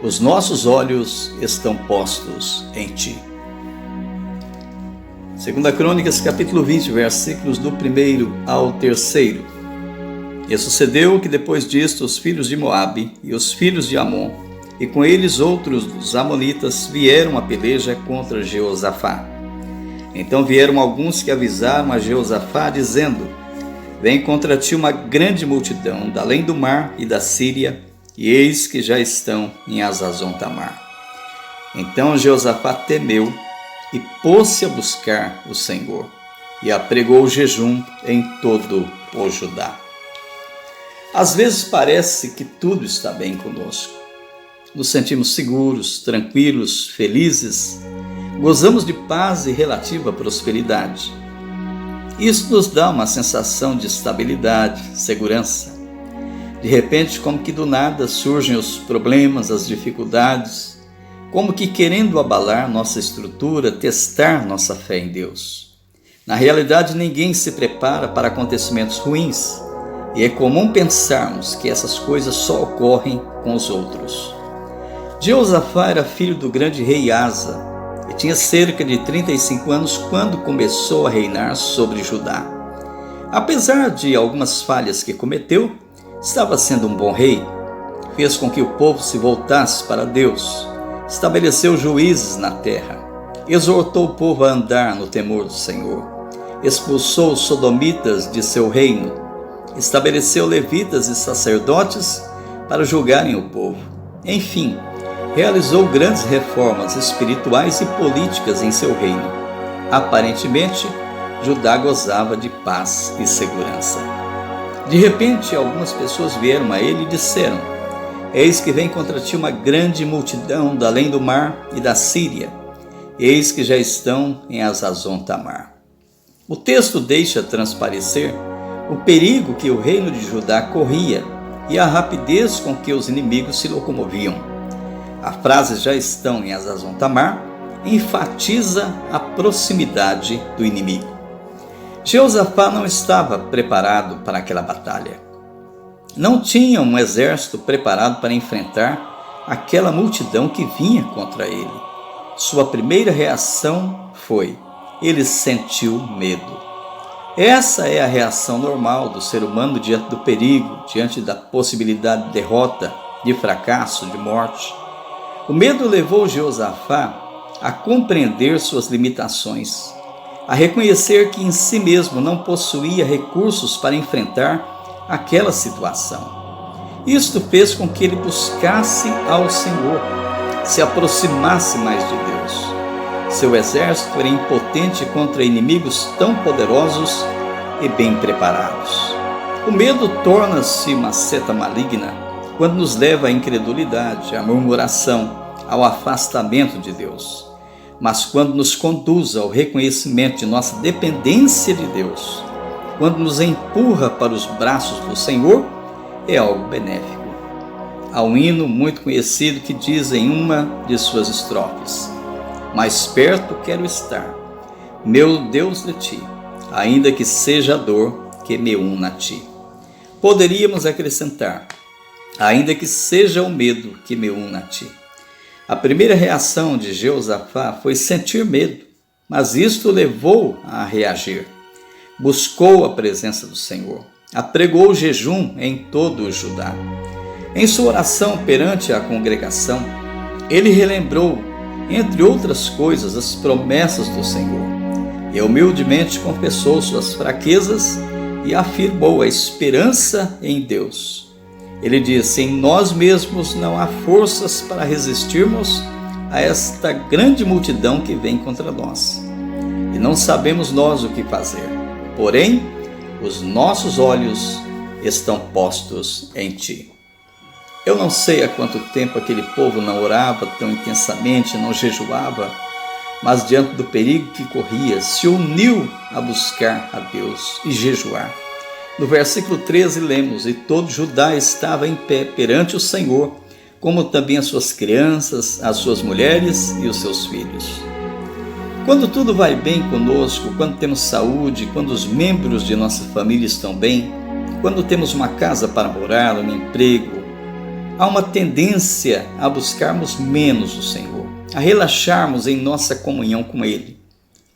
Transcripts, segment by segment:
os nossos olhos estão postos em ti. 2 Crônicas, capítulo 20, versículos do 1º ao 3º. E sucedeu que depois disto os filhos de Moabe e os filhos de Amon, e com eles outros dos amonitas, vieram a peleja contra Jeosafá. Então vieram alguns que avisaram a Jeosafá, dizendo: Vem contra ti uma grande multidão, da além do mar e da Síria, e eis que já estão em Hazazon-Tamar. Então Jeosafá temeu e pôs-se a buscar o Senhor, e apregou o jejum em todo o Judá. Às vezes parece que tudo está bem conosco. Nos sentimos seguros, tranquilos, felizes, gozamos de paz e relativa prosperidade. Isso nos dá uma sensação de estabilidade, segurança. De repente, como que do nada surgem os problemas, as dificuldades, como que querendo abalar nossa estrutura, testar nossa fé em Deus. Na realidade, ninguém se prepara para acontecimentos ruins, e é comum pensarmos que essas coisas só ocorrem com os outros. Jeosafá era filho do grande rei Asa e tinha cerca de 35 anos quando começou a reinar sobre Judá. Apesar de algumas falhas que cometeu, estava sendo um bom rei. Fez com que o povo se voltasse para Deus, estabeleceu juízes na terra, exortou o povo a andar no temor do Senhor, expulsou os sodomitas de seu reino, estabeleceu levitas e sacerdotes para julgarem o povo. Enfim, realizou grandes reformas espirituais e políticas em seu reino. Aparentemente, Judá gozava de paz e segurança. De repente, algumas pessoas vieram a ele e disseram: Eis que vem contra ti uma grande multidão da além do mar e da Síria. Eis que já estão em Hazazon-Tamar. O texto deixa transparecer o perigo que o reino de Judá corria e a rapidez com que os inimigos se locomoviam. A frase "já estão em Hazazon-Tamar" enfatiza a proximidade do inimigo. Jeosafá não estava preparado para aquela batalha. Não tinha um exército preparado para enfrentar aquela multidão que vinha contra ele. Sua primeira reação foi: ele sentiu medo. Essa é a reação normal do ser humano diante do perigo, diante da possibilidade de derrota, de fracasso, de morte. O medo levou Jeosafá a compreender suas limitações, a reconhecer que em si mesmo não possuía recursos para enfrentar aquela situação. Isto fez com que ele buscasse ao Senhor, se aproximasse mais de Deus. Seu exército era impotente contra inimigos tão poderosos e bem preparados. O medo torna-se uma seta maligna quando nos leva à incredulidade, à murmuração, ao afastamento de Deus. Mas quando nos conduz ao reconhecimento de nossa dependência de Deus, quando nos empurra para os braços do Senhor, é algo benéfico. Há um hino muito conhecido que diz em uma de suas estrofes: Mais perto quero estar, meu Deus, de ti, ainda que seja a dor que me una a ti. Poderíamos acrescentar: ainda que seja o medo que me una a ti. A primeira reação de Jeosafá foi sentir medo, mas isto o levou a reagir. Buscou a presença do Senhor, apregou o jejum em todo o Judá. Em sua oração perante a congregação, ele relembrou, entre outras coisas, as promessas do Senhor, e humildemente confessou suas fraquezas e afirmou a esperança em Deus. Ele disse: em nós mesmos não há forças para resistirmos a esta grande multidão que vem contra nós, e não sabemos nós o que fazer, porém os nossos olhos estão postos em ti. Eu não sei há quanto tempo aquele povo não orava tão intensamente, não jejuava, mas diante do perigo que corria, se uniu a buscar a Deus e jejuar. No versículo 13 lemos: e todo Judá estava em pé perante o Senhor, como também as suas crianças, as suas mulheres e os seus filhos. Quando tudo vai bem conosco, quando temos saúde, quando os membros de nossa família estão bem, quando temos uma casa para morar, um emprego, há uma tendência a buscarmos menos o Senhor, a relaxarmos em nossa comunhão com Ele.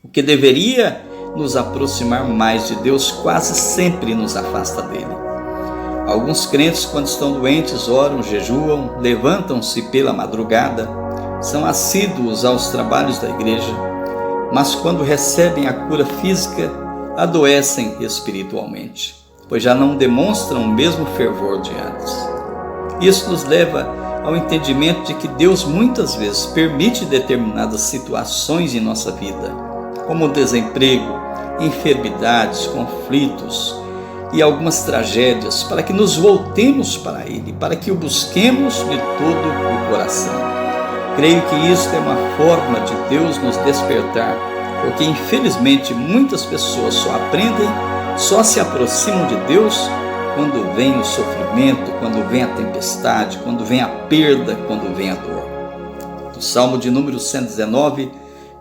O que deveria nos aproximar mais de Deus quase sempre nos afasta dele. Alguns crentes, quando estão doentes, oram, jejuam, levantam-se pela madrugada, são assíduos aos trabalhos da igreja, mas quando recebem a cura física, adoecem espiritualmente, pois já não demonstram o mesmo fervor de antes. Isso nos leva ao entendimento de que Deus muitas vezes permite determinadas situações em nossa vida, como desemprego, enfermidades, conflitos e algumas tragédias, para que nos voltemos para Ele, para que o busquemos de todo o coração. Creio que isso é uma forma de Deus nos despertar, porque infelizmente muitas pessoas só se aproximam de Deus quando vem o sofrimento, quando vem a tempestade, quando vem a perda, quando vem a dor. No Salmo de número 119,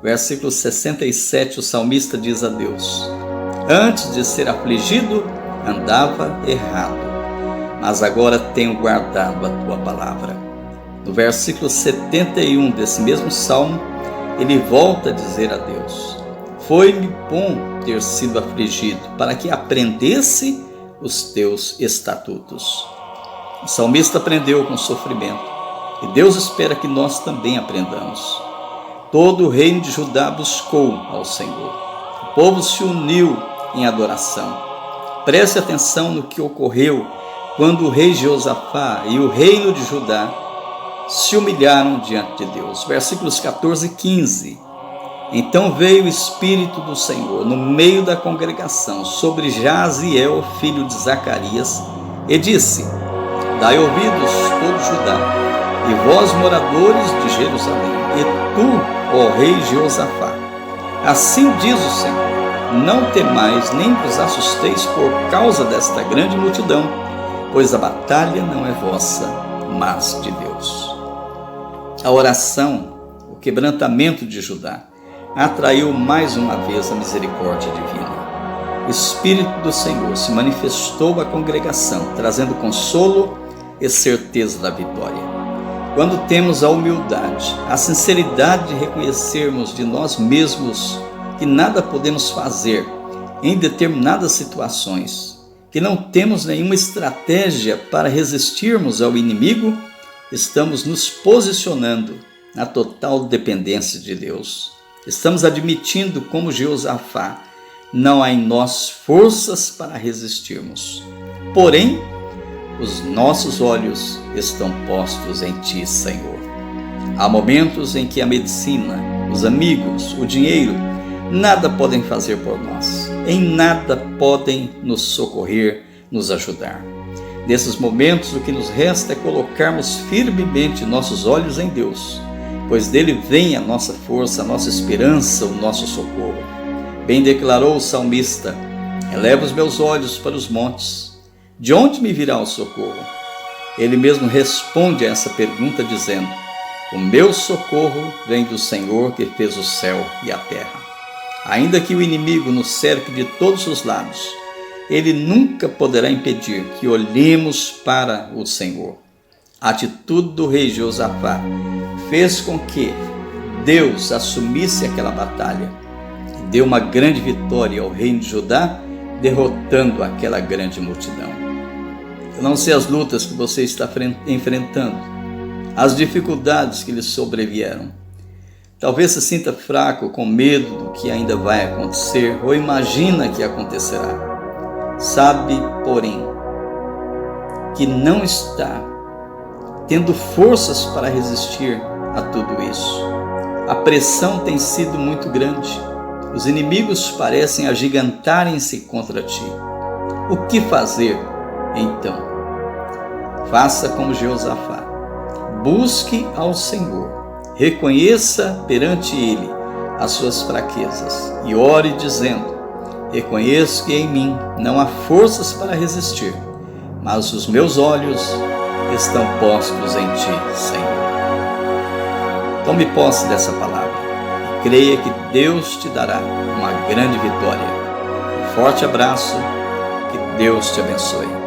versículo 67, o salmista diz a Deus: antes de ser afligido, andava errado, mas agora tenho guardado a tua palavra. No versículo 71 desse mesmo salmo, ele volta a dizer a Deus: foi-me bom ter sido afligido, para que aprendesse os teus estatutos. O salmista aprendeu com sofrimento, e Deus espera que nós também aprendamos. Todo o reino de Judá buscou ao Senhor. O povo se uniu em adoração. Preste atenção no que ocorreu quando o rei Jeosafá e o reino de Judá se humilharam diante de Deus. Versículos 14 e 15. Então veio o Espírito do Senhor no meio da congregação sobre Jaziel, filho de Zacarias, e disse: dai ouvidos, todo Judá, e vós, moradores de Jerusalém, e tu, ó rei Jeosafá, assim diz o Senhor: não temais nem vos assusteis por causa desta grande multidão, pois a batalha não é vossa, mas de Deus. A oração, o quebrantamento de Judá, atraiu mais uma vez a misericórdia divina. O Espírito do Senhor se manifestou à congregação, trazendo consolo e certeza da vitória. Quando temos a humildade, a sinceridade de reconhecermos de nós mesmos que nada podemos fazer em determinadas situações, que não temos nenhuma estratégia para resistirmos ao inimigo, estamos nos posicionando na total dependência de Deus. Estamos admitindo, como Jeosafá, não há em nós forças para resistirmos. Porém, os nossos olhos estão postos em Ti, Senhor. Há momentos em que a medicina, os amigos, o dinheiro, nada podem fazer por nós. Em nada podem nos socorrer, nos ajudar. Nesses momentos, o que nos resta é colocarmos firmemente nossos olhos em Deus, pois dele vem a nossa força, a nossa esperança, o nosso socorro. Bem declarou o salmista: eleva os meus olhos para os montes. De onde me virá o socorro? Ele mesmo responde a essa pergunta dizendo: o meu socorro vem do Senhor que fez o céu e a terra. Ainda que o inimigo nos cerque de todos os lados, ele nunca poderá impedir que olhemos para o Senhor. A atitude do rei Jeosafá fez com que Deus assumisse aquela batalha e deu uma grande vitória ao reino de Judá, derrotando aquela grande multidão. Eu não sei as lutas que você está enfrentando, as dificuldades que lhe sobrevieram. Talvez se sinta fraco, com medo do que ainda vai acontecer ou imagina que acontecerá. Sabe, porém, que não está tendo forças para resistir a tudo isso. A pressão tem sido muito grande. Os inimigos parecem agigantarem-se contra ti. O que fazer, então? Faça como Jeosafá. Busque ao Senhor. Reconheça perante Ele as suas fraquezas e ore dizendo: reconheço que em mim não há forças para resistir, mas os meus olhos estão postos em Ti, Senhor. Tome posse dessa palavra e creia que Deus te dará uma grande vitória. Um forte abraço, que Deus te abençoe.